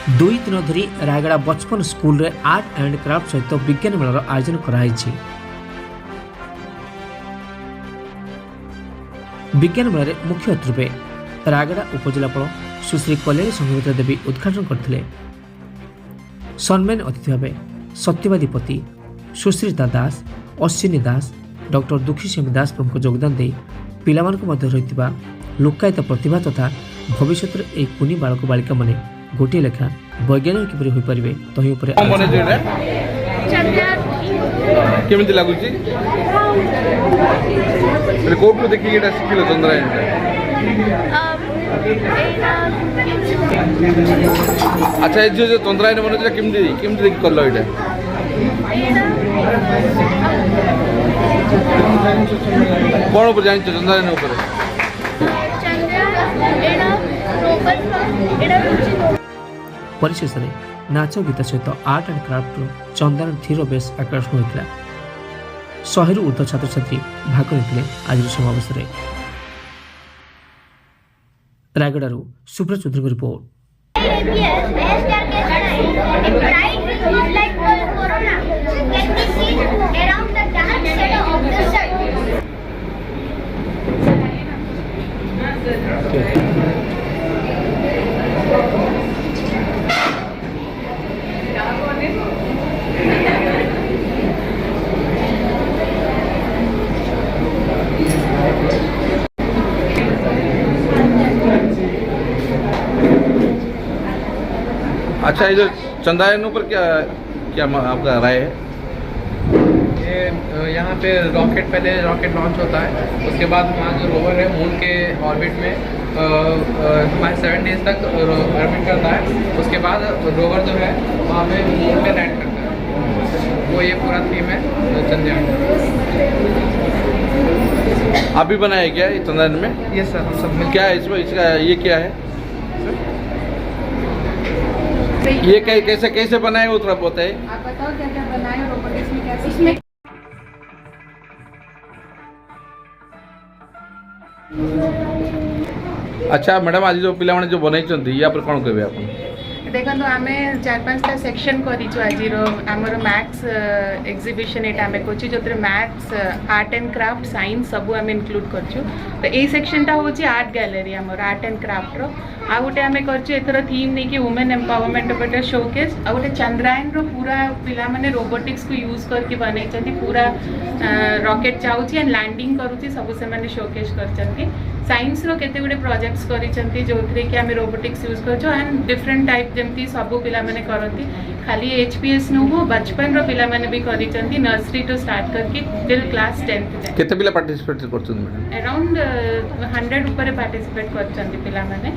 दुई दिन धरी रायगड़ा बचपन स्कूल रे आर्ट एंड क्राफ्ट सहित विज्ञान मेलार आयोजन कराई। विज्ञान मेला मुख्य अतिथि रूपे रायगड़ा उपजिलापाल सुश्री कल्याणी संघमित्रा देवी उद्घाटन करथिले। सम्मान अतिथि भाव सत्यवादी पति सुश्रीता दास, अश्विनी दास, डॉक्टर दुखीश्यामी दास प्रमुख योगदान दे पिलामानक मध्य रहितबा लोकायत प्रतिभा तथा भविष्य ए कुनी बालक बालिका माने गोटे लेखा वैज्ञानिक किपरि होई परिबे तही ऊपर केमिति लागुची माने कोठु देखि एटा सिखिलो चंद्रायन अच्छा ए जो चंद्रायन बने केमिति केमिति देखि करलो एटा कोन ऊपर जानि चंद्रायन ऊपर परिशेष में नाच गीत सहित art and craft Chandan their base आकर्षण होता। 100 रु ऊर्ध्व छात्र छात्री भाग लेते आज समावेश। रायगड़ा सुब्रत चौधरी रिपोर्ट। अच्छा, इधर चंद्रायन पर क्या क्या आपका राय है? ये यहाँ पे पहले रॉकेट लॉन्च होता है, उसके बाद वहाँ जो रोवर है मून के ऑर्बिट में हमारे 7 डेज तक ऑर्बिट करता है। उसके बाद रोवर जो है वहाँ पे मून पे लैंड करता है। वो ये पूरा थीम है चंद्रयान। आप भी बनाए क्या ये चंद्रयान में? यस सर, हम सब में। क्या है इसमें, इसका ये क्या है? ये कैसे कैसे बनाए वो थोड़ा बताइए। आप बताओ क्या क्या बनाए रोबोटिक्स में, कैसे इसमें अच्छा मैडम, आज जो पिला जो बनई या पर कौन कहबे आप? देखो आम 4-5टा सेक्शन करूँ आज आमर मैथ्स एग्जिबिशन ये आम कर जो maths art and craft science सबू आम इनक्लूड करूँ। तो ये सेक्शनटा हूँ आर्ट गैलरी आमर आर्ट एंड क्राफ्ट आ गोटे आम कर थीम नहीं कि वुमेन एम्पावरमेंट गोटे शोकेस आ गोटे चंद्रायन पूरा पिला माने रोबोटिक्स को यूज करके बनई पूरा रॉकेट जाऊँगी एंड लैंडिंग करुँची सब से शोकेस कर साइंस रो केते गुडे प्रोजेक्ट्स करिसेंती जो थ्रे कि हम रोबोटिक्स यूज करछो एंड डिफरेंट टाइप जेमती सब पिला माने करंती। खाली एचपीएस नो हो बचपन रो पिला माने भी करिसेंती नर्सरी टू स्टार्ट करके टिल क्लास 10th तक। केते पिला पार्टिसिपेट करछन मैडम? अराउंड 100 ऊपर पार्टिसिपेट करछंती पिला माने।